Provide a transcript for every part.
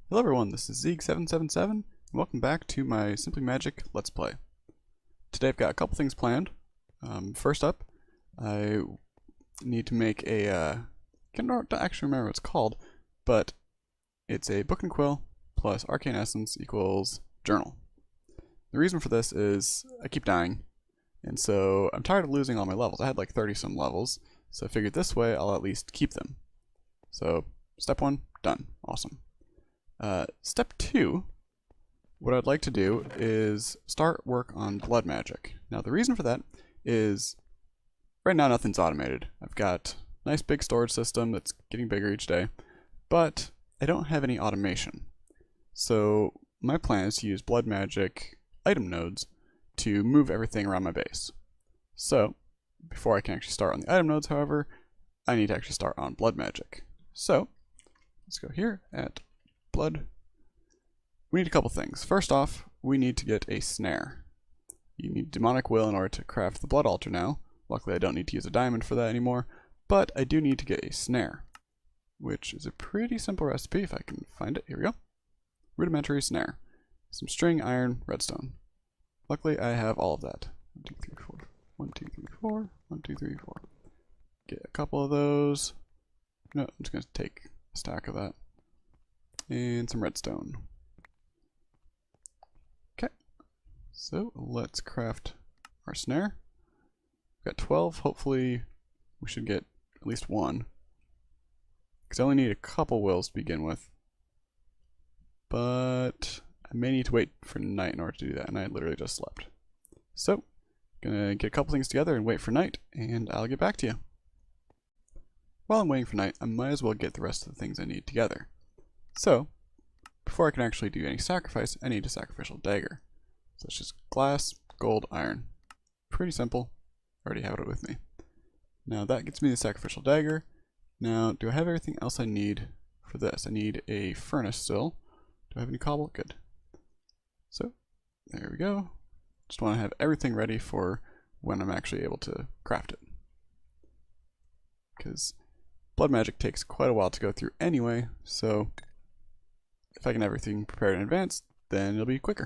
Hello everyone, this is Zeeg777, and welcome back to my Simply Magic Let's Play. Today I've got a couple things planned. First up, I need to make a, I don't actually remember what it's called, but it's a book and quill plus arcane essence equals journal. The reason for this is I keep dying, and so I'm tired of losing all my levels. I had like 30 some levels, so I figured this way I'll at least keep them. So, step 1, done. Awesome. Step 2, what I'd like to do is start work on blood magic. Now the reason for that is right now nothing's automated. I've got a nice big storage system that's getting bigger each day, but I don't have any automation. So my plan is to use blood magic item nodes to move everything around my base. So before I can actually start on the item nodes, however, I need to actually start on blood magic. So let's go here at blood. We need a couple things. First off, we need to get a snare. You need demonic will in order to craft the blood altar now. Luckily I don't need to use a diamond for that anymore, but I do need to get a snare, which is a pretty simple recipe if I can find it. Here we go. Rudimentary snare. Some string, iron, redstone. Luckily I have all of that. 1, 2, 3, 4. 1, 2, 3, 4. 1, 2, 3, 4. Get a couple of those. No, I'm just going to take a stack of that. And some redstone. Okay, so let's craft our snare. We've got 12, hopefully we should get at least one. Because I only need a couple wills to begin with. But I may need to wait for night in order to do that, and I literally just slept. So, gonna get a couple things together and wait for night, and I'll get back to you. While I'm waiting for night, I might as well get the rest of the things I need together. So, before I can actually do any sacrifice, I need a sacrificial dagger. So it's just glass, gold, iron. Pretty simple. Already have it with me. Now that gets me the sacrificial dagger. Now, do I have everything else I need for this? I need a furnace still. Do I have any cobble? Good. So, there we go. Just want to have everything ready for when I'm actually able to craft it. Because blood magic takes quite a while to go through anyway, so if I can have everything prepared in advance, then it'll be quicker.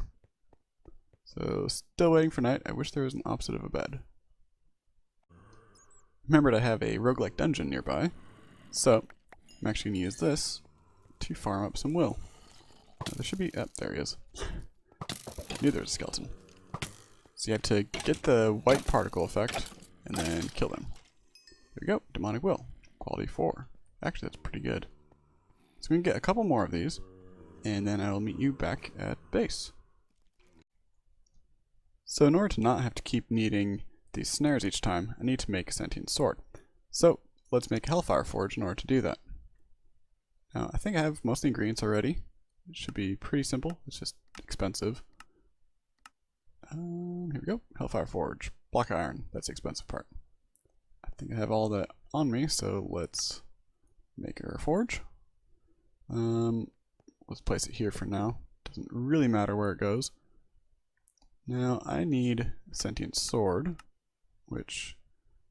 So, still waiting for night. I wish there was an opposite of a bed. Remembered I have a roguelike dungeon nearby, so I'm actually going to use this to farm up some will. Now, there should be... oh, there he is. Knew there was a skeleton. So you have to get the white particle effect, and then kill them. There we go, demonic will. Quality 4. Actually, that's pretty good. So we can get a couple more of these, and then I will meet you back at base. So in order to not have to keep needing these snares each time, I need to make a sentient sword. So let's make a hellfire forge in order to do that. Now I think I have most of the ingredients already. It should be pretty simple, it's just expensive. Here we go, hellfire forge. Block of iron, that's the expensive part. I think I have all that on me, so let's make our forge. Let's place it here for now. Doesn't really matter where it goes. Now I need a sentient sword, which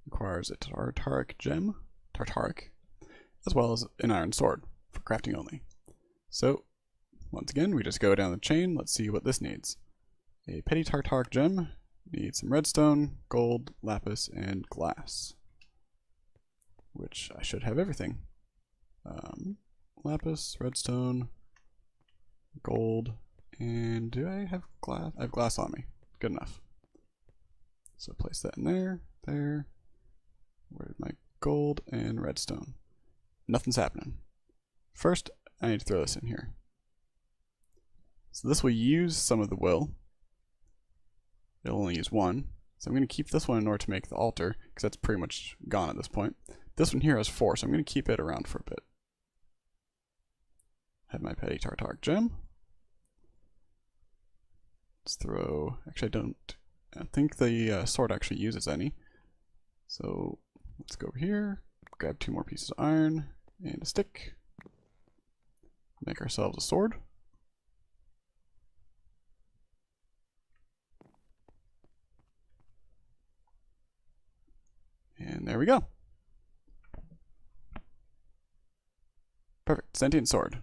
requires a tartaric gem, as well as an iron sword for crafting only. So once again, we just go down the chain. Let's see what this needs. A petty tartaric gem needs some redstone, gold, lapis, and glass, which I should have everything. Lapis, redstone, gold, and do I have glass? I have glass on me. Good enough. So place that in there, there. Where's my gold and redstone? Nothing's happening. First, I need to throw this in here. So this will use some of the will. It'll only use one. So I'm going to keep this one in order to make the altar, because that's pretty much gone at this point. This one here has 4, so I'm going to keep it around for a bit. Have my petty tartaric gem. Let's throw... actually I think the sword actually uses any. So let's go over here, grab 2 more pieces of iron and a stick. Make ourselves a sword. And there we go. Perfect, sentient sword.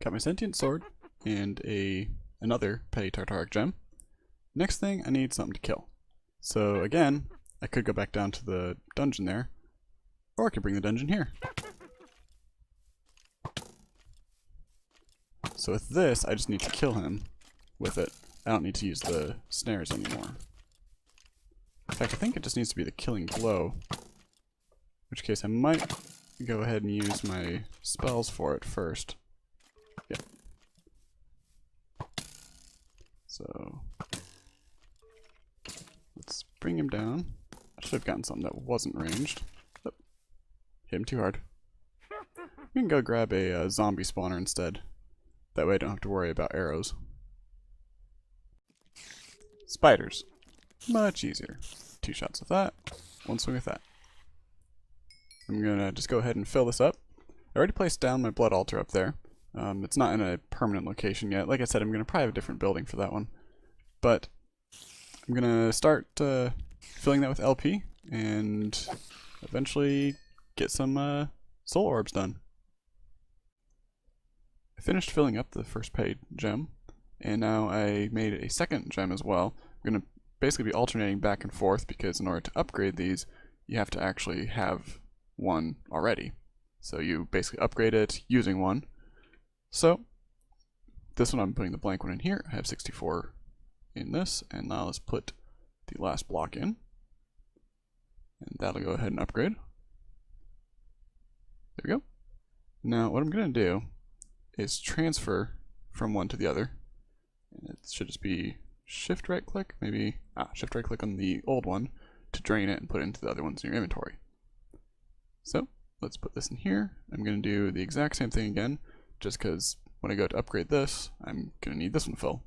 got my sentient sword and another petty tartaric gem. Next thing, I need something to kill. So again, I could go back down to the dungeon there, or I could bring the dungeon here. So with this, I just need to kill him with it. I don't need to use the snares anymore. In fact, I think it just needs to be the killing blow. In which case I might go ahead and use my spells for it first. Yep. So let's bring him down. I should have gotten something that wasn't ranged. Oh, hit him too hard. We can go grab a zombie spawner instead. That way I don't have to worry about arrows. Spiders. Much easier. 2 shots with that, 1 swing with that. I'm gonna just go ahead and fill this up. I already placed down my blood altar up there. It's not in a permanent location yet. Like I said, I'm gonna probably have a different building for that one. But I'm gonna start filling that with LP and eventually get some soul orbs done. I finished filling up the first paid gem, and now I made a second gem as well. I'm going to basically be alternating back and forth because in order to upgrade these, you have to actually have one already. So you basically upgrade it using one. So this one I'm putting the blank one in here. I have 64 in this, and now let's put the last block in. And that'll go ahead and upgrade. There we go. Now what I'm going to do is transfer from one to the other. And it should just be shift right click, maybe shift right click on the old one to drain it and put it into the other ones in your inventory. So let's put this in here. I'm going to do the exact same thing again, just because when I go to upgrade this, I'm going to need this one full.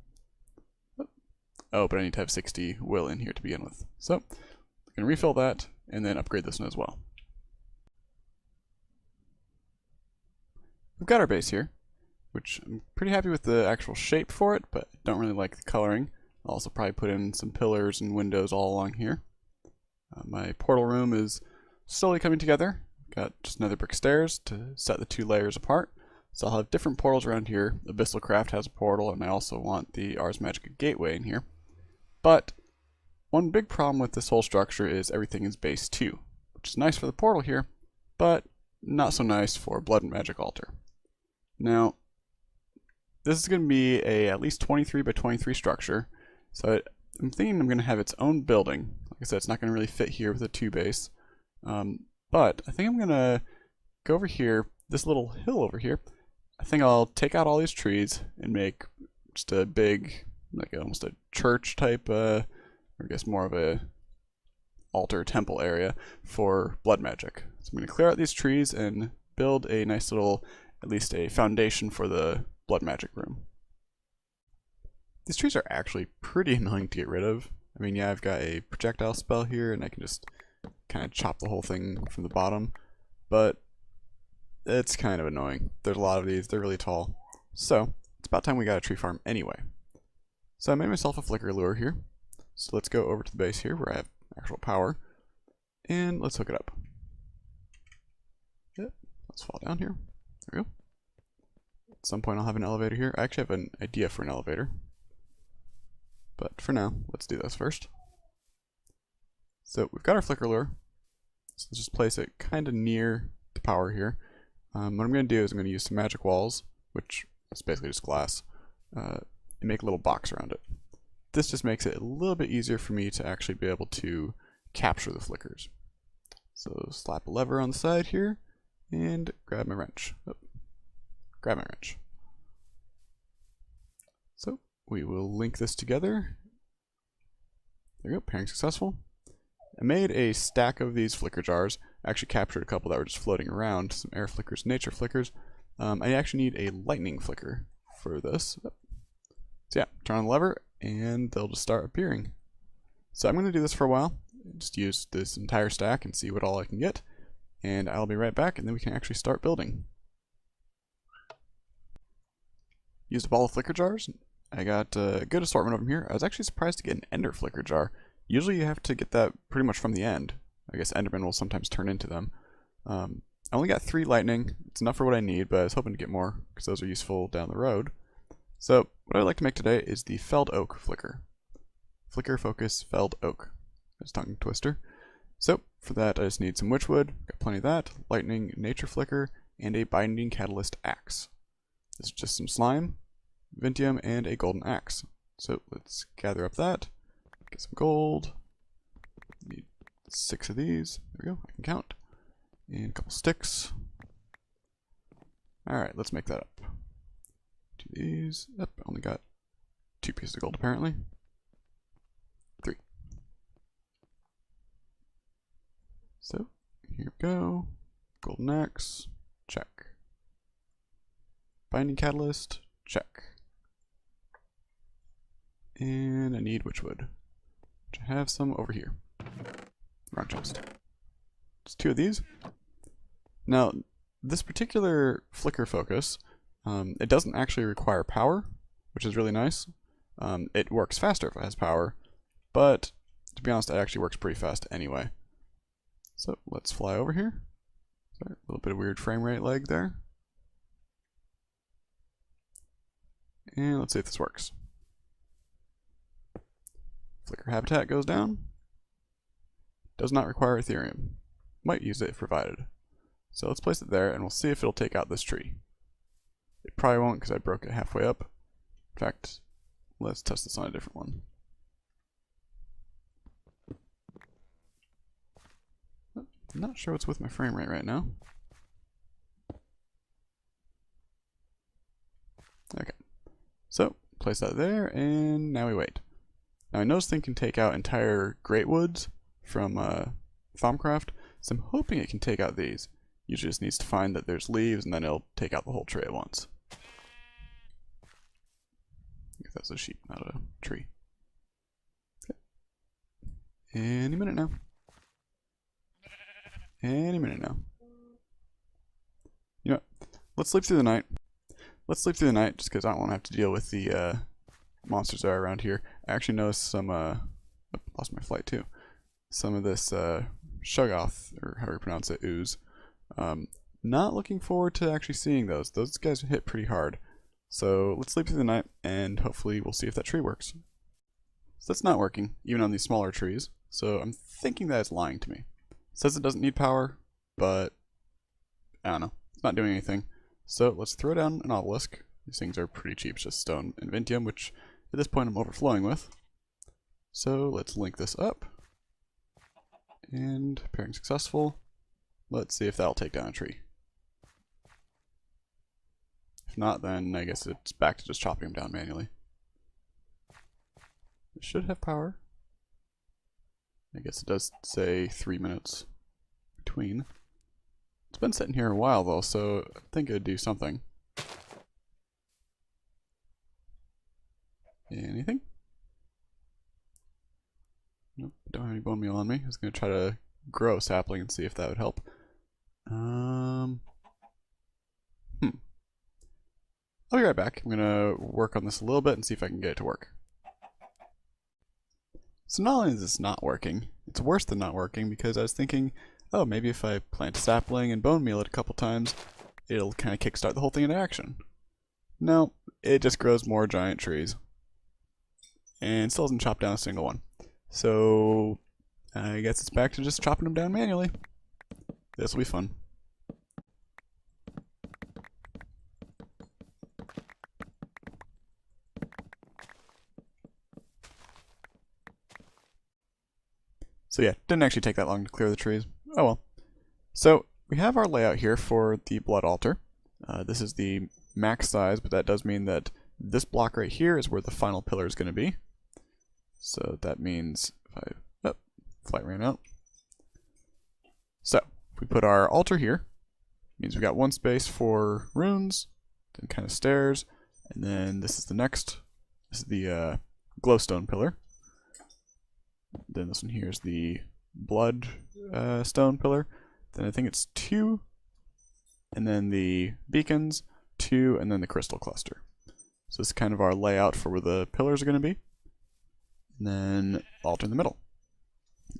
Oh, but I need to have 60 will in here to begin with. So I'm going to refill that and then upgrade this one as well. We've got our base here, which I'm pretty happy with the actual shape for it, but don't really like the coloring. I'll also probably put in some pillars and windows all along here. My portal room is slowly coming together. Got just another brick stairs to set the 2 layers apart. So I'll have different portals around here. Abyssal Craft has a portal, and I also want the Ars Magica Gateway in here. But one big problem with this whole structure is everything is base 2, which is nice for the portal here, but not so nice for Blood and Magic Altar. Now, this is going to be a at least 23 by 23 structure, so I'm thinking I'm going to have its own building. Like I said, it's not going to really fit here with a 2 base, but I think I'm going to go over here, this little hill over here. I think I'll take out all these trees and make just a big, like almost a church type, or I guess more of a altar temple area for blood magic. So I'm going to clear out these trees and build a nice little, at least a foundation for the blood magic room. These trees are actually pretty annoying to get rid of. I mean, yeah, I've got a projectile spell here and I can just kind of chop the whole thing from the bottom, but it's kind of annoying. There's a lot of these, they're really tall. So it's about time we got a tree farm anyway. So I made myself a flicker lure here. So let's go over to the base here where I have actual power, and let's hook it up. Yep, let's fall down here. There we go. At some point I'll have an elevator here. I actually have an idea for an elevator. But for now, let's do this first. So we've got our flicker lure. So let's just place it kind of near the power here. What I'm going to do is I'm going to use some magic walls, which is basically just glass, and make a little box around it. This just makes it a little bit easier for me to actually be able to capture the flickers. So slap a lever on the side here, and grab my wrench. Oh, grab my wrench. So we will link this together. There we go, pairing successful. I made a stack of these flicker jars. I actually captured a couple that were just floating around, some air flickers, nature flickers. I actually need a lightning flicker for this. So yeah, turn on the lever and they'll just start appearing. So I'm going to do this for a while, just use this entire stack and see what all I can get, and I'll be right back and then we can actually start building. Used up all the flicker jars. I got a good assortment of them here. I was actually surprised to get an ender flicker jar. Usually you have to get that pretty much from the end. I guess endermen will sometimes turn into them. I only got 3 lightning. It's enough for what I need, but I was hoping to get more because those are useful down the road. So what I'd like to make today is the felled oak flicker. Flicker focus felled oak. That's tongue twister. So for that I just need some witchwood, got plenty of that, lightning, nature flicker, and a binding catalyst axe. This is just some slime, vintium, and a golden axe. So let's gather up that, get some gold, need 6 of these, there we go, I can count, and a couple sticks. Alright, let's make that up. 2 of these, yep, only got 2 pieces of gold apparently. 3. So, here we go, golden axe, check. Binding catalyst, check. And I need witchwood, which I have some over here. Wrong chest. Just 2 of these. Now, this particular flicker focus, it doesn't actually require power, which is really nice. It works faster if it has power, but to be honest, it actually works pretty fast anyway. So let's fly over here. Sorry, a little bit of weird frame rate lag there. And let's see if this works. Flicker habitat goes down. Does not require Ethereum. Might use it if provided. So let's place it there and we'll see if it'll take out this tree. It probably won't because I broke it halfway up. In fact, let's test this on a different one. I'm not sure what's with my frame rate right now. Okay. So, place that there, and now we wait. Now I know this thing can take out entire great woods from Thaumcraft, so I'm hoping it can take out these. Usually just needs to find that there's leaves, and then it'll take out the whole tree at once. I guess that's a sheep, not a tree. Okay. Any minute now. Any minute now. You know what? Let's sleep through the night. Let's sleep through the night just because I don't want to have to deal with the monsters that are around here. I actually noticed some, lost my flight too. Some of this Shoggoth, or however you pronounce it, ooze. Not looking forward to actually seeing those. Those guys hit pretty hard. So let's sleep through the night and hopefully we'll see if that tree works. So that's not working, even on these smaller trees. So I'm thinking that it's lying to me. It says it doesn't need power, but I don't know. It's not doing anything. So let's throw down an obelisk. These things are pretty cheap, just stone and vintium, which at this point I'm overflowing with. So let's link this up. And pairing successful. Let's see if that'll take down a tree. If not, then I guess it's back to just chopping them down manually. It should have power. I guess it does say 3 minutes between. It's been sitting here a while though, so I think it'd do something. Anything? Nope, don't have any bone meal on me. I was going to try to grow a sapling and see if that would help. I'll be right back. I'm going to work on this a little bit and see if I can get it to work. So not only is this not working, it's worse than not working because I was thinking, oh, maybe if I plant a sapling and bone meal it a couple times, it'll kind of kickstart the whole thing into action. No, it just grows more giant trees. And still doesn't chop down a single one. So I guess it's back to just chopping them down manually. This will be fun. So yeah, didn't actually take that long to clear the trees. Oh well. So we have our layout here for the blood altar. This is the max size, but that does mean that this block right here is where the final pillar is going to be. So that means if I, oh, flight ran out. So if we put our altar here, it means we got one space for runes, then kind of stairs, and then this is the next. This is the glowstone pillar. Then this one here is the blood stone pillar. Then I think it's 2, and then the beacons, 2, and then the crystal cluster. So this is kind of our layout for where the pillars are going to be. And then altar in the middle.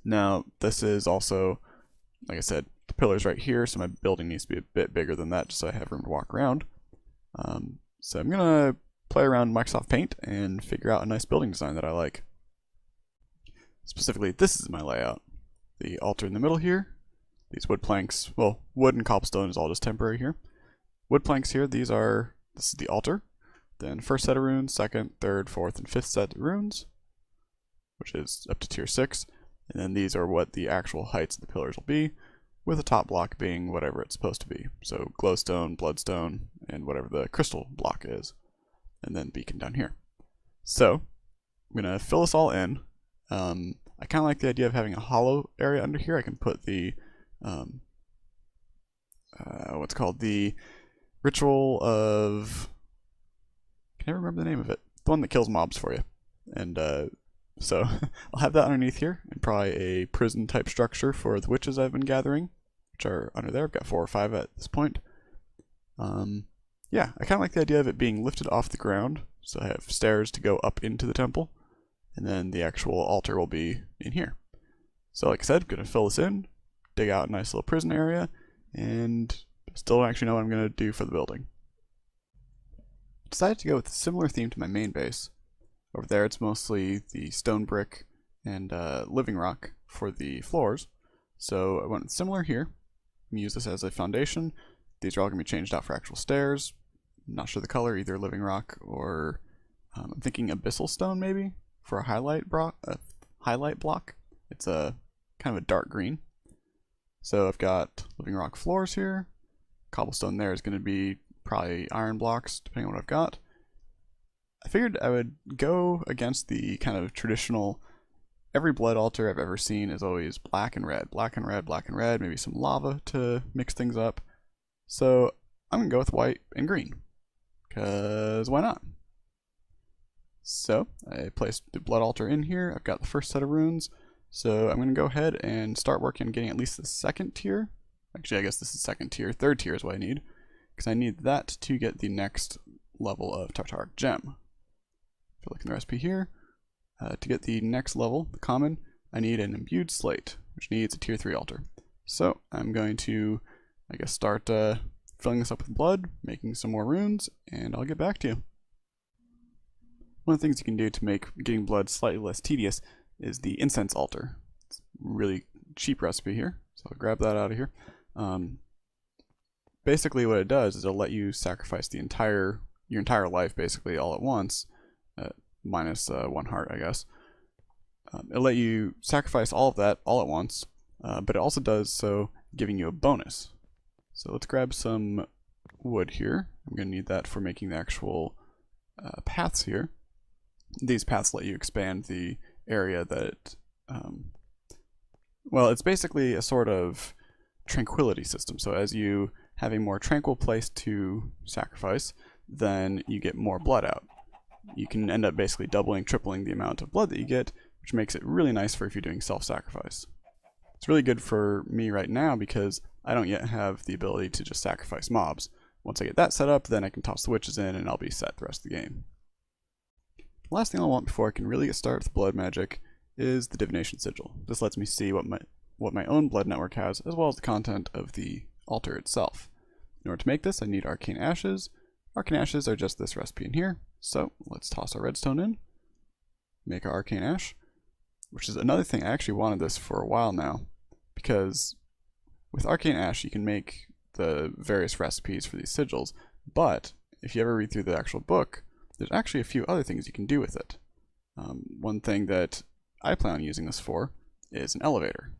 Now this is also, like I said, the pillar's right here, so my building needs to be a bit bigger than that just so I have room to walk around. So I'm gonna play around Microsoft Paint and figure out a nice building design that I like. Specifically, this is my layout. The altar in the middle here, these wood planks, well, wood and cobblestone is all just temporary here. Wood planks here, this is the altar. Then first set of runes, second, third, fourth, and fifth set of runes, which is up to tier 6. And then these are what the actual heights of the pillars will be, with the top block being whatever it's supposed to be. So glowstone, bloodstone, and whatever the crystal block is. And then beacon down here. So, I'm going to fill this all in. I kind of like the idea of having a hollow area under here. I can put the, what's called the ritual of, I can't remember the name of it. The one that kills mobs for you. And so I'll have that underneath here, and probably a prison type structure for the witches I've been gathering, which are under there. I've got 4 or 5 at this point. Yeah, I kind of like the idea of it being lifted off the ground, so I have stairs to go up into the temple, and then the actual altar will be in here. So like I said, I'm going to fill this in, dig out a nice little prison area, and still don't actually know what I'm going to do for the building. Decided to go with a similar theme to my main base. Over there it's mostly the stone brick and living rock for the floors, so I went similar here. I'm going to use this as a foundation. These are all going to be changed out for actual stairs. Not sure the color, either living rock or I'm thinking abyssal stone maybe for a highlight block. It's a kind of a dark green. So I've got living rock floors here. Cobblestone there is going to be probably iron blocks depending on what I've got. I figured I would go against the kind of traditional, every blood altar I've ever seen is always black and red, black and red, black and red, maybe some lava to mix things up. So I'm going to go with white and green, because why not? So I placed the blood altar in here. I've got the first set of runes, so I'm going to go ahead and start working on getting at least the second tier. Actually, I guess this is second tier. Third tier is what I need, because I need that to get the next level of tartaric gem. If you look in the recipe here, to get the next level, the common, I need an imbued slate, which needs a tier 3 altar. So I'm going to, I guess, start filling this up with blood, making some more runes, and I'll get back to you. One of the things you can do to make getting blood slightly less tedious is the incense altar. It's a really cheap recipe here, so I'll grab that out of here. Basically what it does is it'll let you sacrifice your entire life basically all at once, minus 1 heart, I guess. It'll let you sacrifice all of that all at once, but it also does so giving you a bonus. So let's grab some wood here. I'm going to need that for making the actual paths here. These paths let you expand the area that, well, it's basically a sort of tranquility system. So as you have a more tranquil place to sacrifice, then you get more blood out. You can end up basically doubling, tripling the amount of blood that you get, which makes it really nice for if you're doing self-sacrifice. It's really good for me right now because I don't yet have the ability to just sacrifice mobs. Once I get that set up, then I can toss the witches in and I'll be set the rest of the game. The last thing I want before I can really get started with blood magic is the Divination sigil. This lets me see what my own blood network has, as well as the content of the altar itself. In order to make this, I need arcane ashes. Arcane ashes are just this recipe in here. So let's toss our redstone in, make our arcane ash, which is another thing. I actually wanted this for a while now, because with arcane ash you can make the various recipes for these sigils, but if you ever read through the actual book, there's actually a few other things you can do with it. One thing that I plan on using this for is an elevator.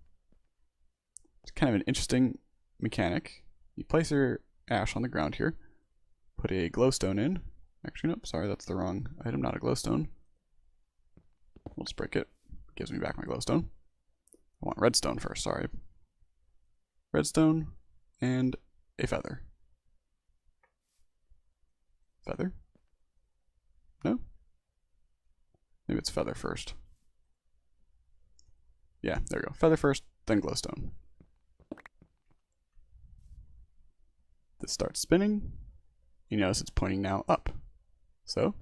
It's kind of an interesting mechanic. You place your ash on the ground here, put a glowstone in. Actually, nope, sorry, that's the wrong item, not a glowstone. We'll just break it. Gives me back my glowstone. I want redstone first, sorry. Redstone and a feather. Feather? No? Maybe it's feather first. Yeah, there we go. Feather first, then glowstone. This starts spinning. You notice it's pointing now up. So,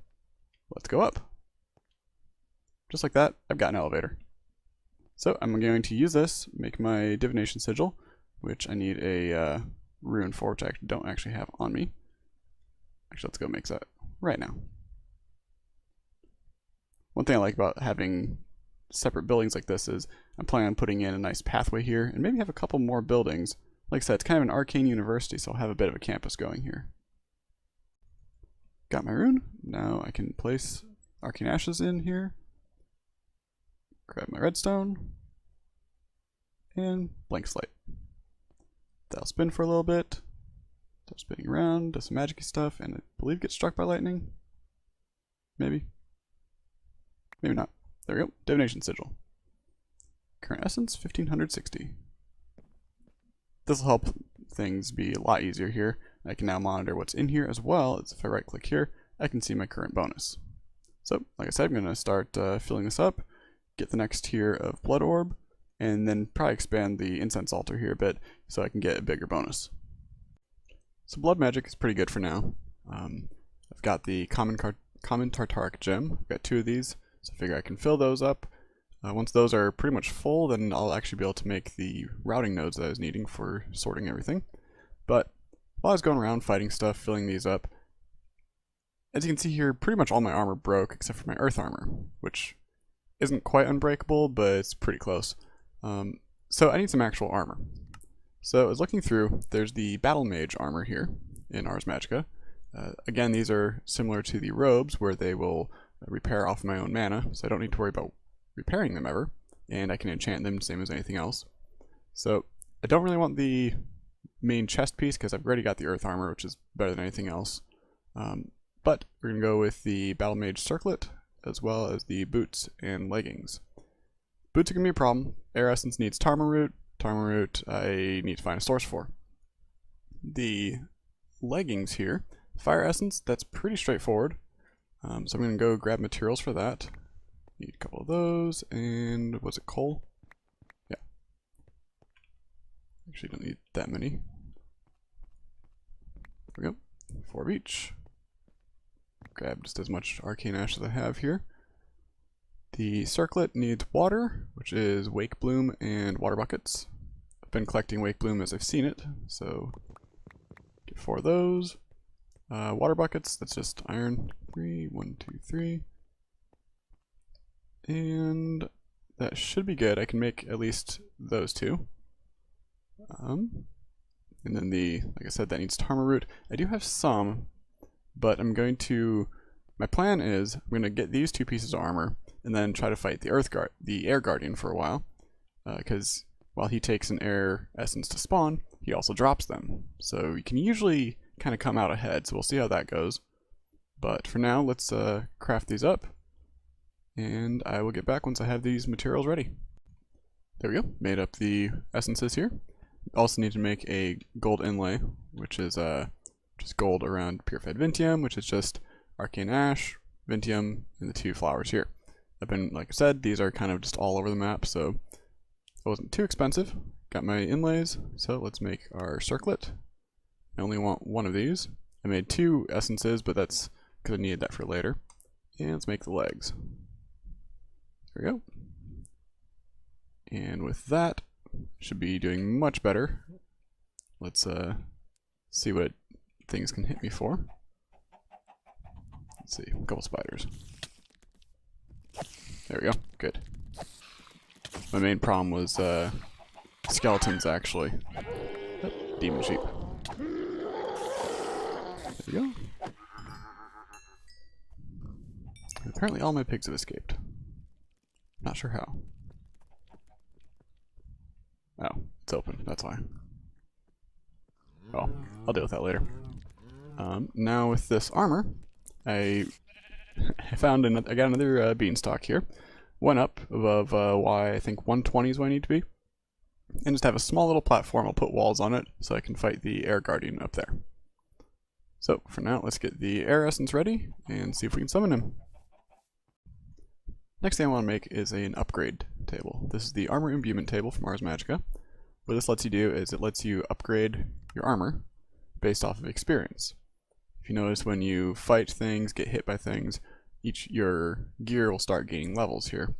let's go up. Just like that, I've got an elevator. So I'm going to use this, make my divination sigil, which I need a rune for, which I don't actually have on me. Actually, let's go make that right now. One thing I like about having separate buildings like this is I'm planning on putting in a nice pathway here and maybe have a couple more buildings. Like I said, it's kind of an arcane university, so I'll have a bit of a campus going here. Got my rune. Now I can place arcane ashes in here. Grab my redstone. And blank slate. That'll spin for a little bit. Start spinning around, does some magic-y stuff, and I believe get struck by lightning. Maybe. Maybe not. There we go. Divination sigil. Current essence, 1560. This will help things be a lot easier here. I can now monitor what's in here as well as if I right click here, I can see my current bonus. So, like I said, I'm going to start filling this up, get the next tier of blood orb, and then probably expand the incense altar here a bit so I can get a bigger bonus. So blood magic is pretty good for now. I've got the common tartaric gem. I've got 2 of these, so I figure I can fill those up. Once those are pretty much full, then I'll actually be able to make the routing nodes that I was needing for sorting everything. But while I was going around fighting stuff, filling these up, as you can see here, pretty much all my armor broke except for my earth armor, which isn't quite unbreakable, but it's pretty close. So I need some actual armor. So I was looking through, there's the battle mage armor here in Ars Magica. Again, these are similar to the robes where they will repair off my own mana, so I don't need to worry about repairing them ever, and I can enchant them same as anything else. So I don't really want the main chest piece because I've already got the earth armor, which is better than anything else. But we're going to go with the battle mage circlet as well as the boots and leggings. Boots are going to be a problem. Air essence needs tartaric. Tartaric I need to find a source for. The leggings here, fire essence, that's pretty straightforward. So I'm going to go grab materials for that. Need a couple of those, and was it coal? Yeah. Actually don't need that many. There we go. 4 of each. Grab just as much arcane ash as I have here. The circlet needs water, which is wake bloom and water buckets. I've been collecting wake bloom as I've seen it, so get 4 of those. Water buckets, that's just iron. 3, 1, 2, 3. And that should be good. I can make at least those 2. And then like I said, that needs tartaric. I do have some, but my plan is I'm going to get these 2 pieces of armor and then try to fight the air guardian for a while, because while he takes an air essence to spawn, he also drops them. So you can usually kind of come out ahead, so we'll see how that goes. But for now, let's craft these up, and I will get back once I have these materials ready. There we go, made up the essences here. Also need to make a gold inlay, which is just gold around purified vintium, which is just arcane ash, vintium, and the 2 flowers here. Like I said, these are kind of just all over the map, so it wasn't too expensive. Got my inlays, so let's make our circlet. I only want 1 of these. I made 2 essences, but that's because I needed that for later. And let's make the legs. There we go. And with that, should be doing much better. Let's see what things can hit me for. Let's see, a couple spiders. There we go, good. My main problem was skeletons, actually. Oh, demon sheep. There we go. Apparently all my pigs have escaped. Not sure how. Oh, it's open, that's why. Well, I'll deal with that later. Now with this armor, I got another beanstalk here. Went up above I think 120 is where I need to be. And just have a small little platform. I'll put walls on it so I can fight the air guardian up there. So for now, let's get the air essence ready and see if we can summon him. Next thing I want to make is an upgrade table. This is the armor imbuement table from Ars Magica. What this lets you do is it lets you upgrade your armor based off of experience. If you notice, when you fight things, get hit by things, your gear will start gaining levels here.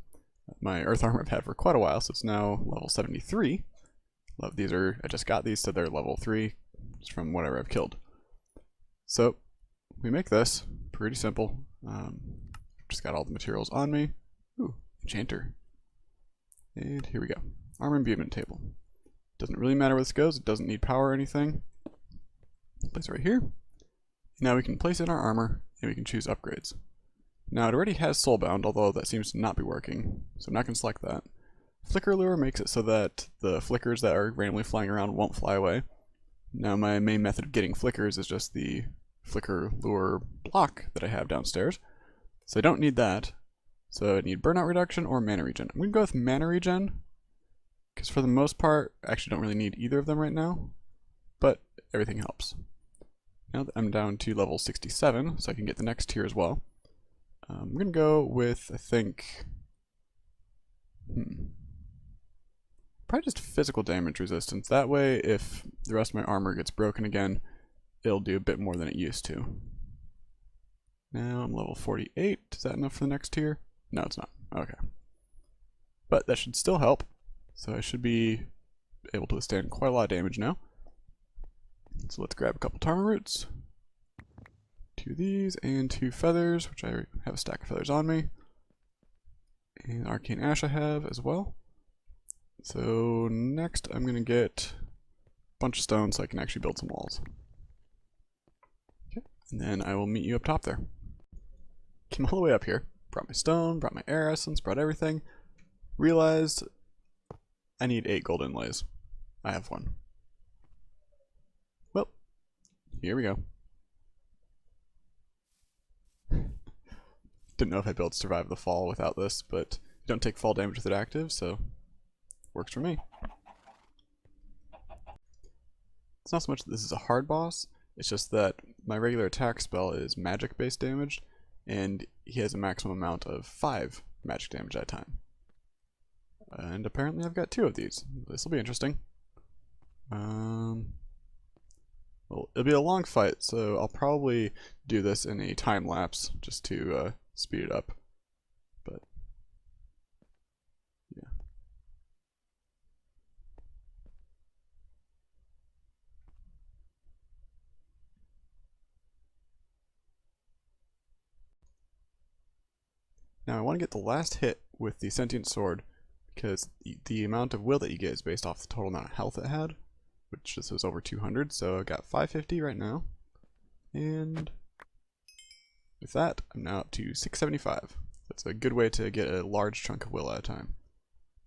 My earth armor I've had for quite a while, so it's now level 73. These are, I just got these, so they're level 3 just from whatever I've killed. So we make this pretty simple. Just got all the materials on me. Ooh, enchanter. And here we go. Armor imbuement table. Doesn't really matter where this goes. It doesn't need power or anything. Place it right here. Now we can place in our armor and we can choose upgrades. Now it already has soulbound, although that seems to not be working, so I'm not going to select that. Flicker lure makes it so that the flickers that are randomly flying around won't fly away. Now my main method of getting flickers is just the flicker lure block that I have downstairs. So I don't need that. So I need burnout reduction or mana regen. I'm going to go with mana regen, because for the most part, I actually don't really need either of them right now, but everything helps. Now that I'm down to level 67, so I can get the next tier as well. I'm going to go with, I think, probably just physical damage resistance. That way, if the rest of my armor gets broken again, it'll do a bit more than it used to. Now I'm level 48. Is that enough for the next tier? No, it's not. Okay. But that should still help. So I should be able to withstand quite a lot of damage now. So let's grab a couple Tarma roots. 2 of these and 2 feathers, which I have a stack of feathers on me. And arcane ash I have as well. So next I'm going to get a bunch of stone so I can actually build some walls. Okay, and then I will meet you up top there. Came all the way up here, brought my stone, brought my air essence, brought everything. Realized I need 8 gold inlays. I have 1. Well, here we go. Didn't know if I'd be able to survive the fall without this, but you don't take fall damage with it active, so works for me. It's not so much that this is a hard boss, it's just that my regular attack spell is magic based damage, and he has a maximum amount of 5 magic damage at a time. And apparently I've got 2 of these. This will be interesting. Well, it'll be a long fight, so I'll probably do this in a time lapse just to speed it up. But yeah. Now I want to get the last hit with the sentient sword, because the amount of will that you get is based off the total amount of health it had, which this was over 200, so I got 550 right now. And with that, I'm now up to 675. That's a good way to get a large chunk of will at a time.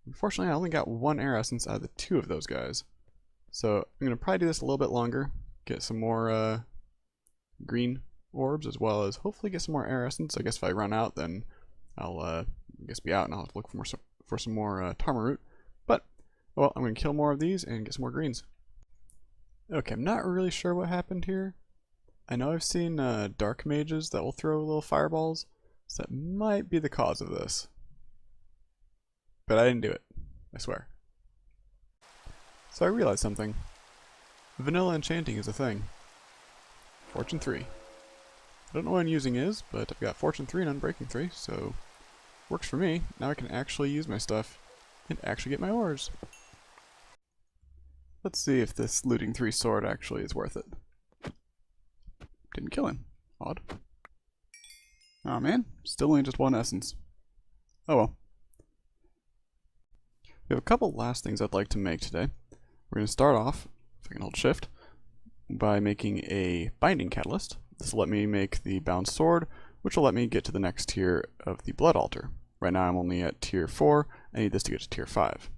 Unfortunately, I only got 1 air essence out of the 2 of those guys. So I'm going to probably do this a little bit longer, get some more green orbs, as well as hopefully get some more air essence. I guess if I run out, then I'll I guess be out and I'll have to look for some more Tarma root. But, well, I'm going to kill more of these and get some more greens. Okay, I'm not really sure what happened here. I know I've seen dark mages that will throw little fireballs, so that might be the cause of this. But I didn't do it, I swear. So I realized something. Vanilla enchanting is a thing. Fortune 3. I don't know what unusing is, but I've got Fortune 3 and Unbreaking 3, so works for me. Now I can actually use my stuff and actually get my ores. Let's see if this looting 3 sword actually is worth it. Didn't kill him. Odd. Oh man, still only just 1 essence. Oh well. We have a couple last things I'd like to make today. We're going to start off, if I can hold shift, by making a binding catalyst. This will let me make the bound sword, which will let me get to the next tier of the blood altar. Right now I'm only at tier 4, I need this to get to tier 5.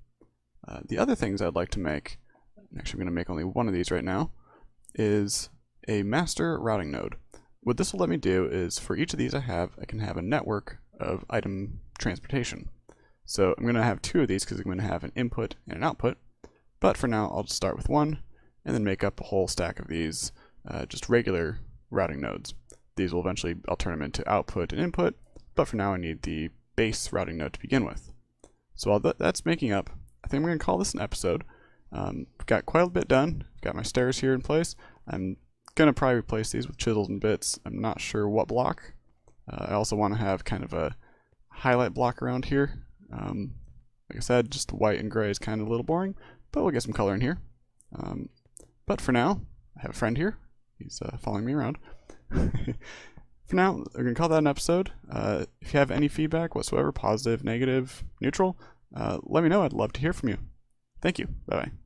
The other things I'd like to make, actually I'm going to make only 1 of these right now, is a master routing node. What this will let me do is, for each of these I can have a network of item transportation. So I'm going to have 2 of these because I'm going to have an input and an output, but for now I'll just start with 1 and then make up a whole stack of these just regular routing nodes. These will eventually, I'll turn them into output and input, but for now I need the base routing node to begin with. So while that's making up, I think I'm going to call this an episode. Got quite a bit done, got my stairs here in place. I'm going to probably replace these with chisels and bits. I'm not sure what block. I also want to have kind of a highlight block around here. Like I said, just white and gray is kind of a little boring, but we'll get some color in here. But for now, I have a friend here. He's following me around. For now, we're going to call that an episode. If you have any feedback whatsoever, positive, negative, neutral, let me know. I'd love to hear from you. Thank you. Bye-bye.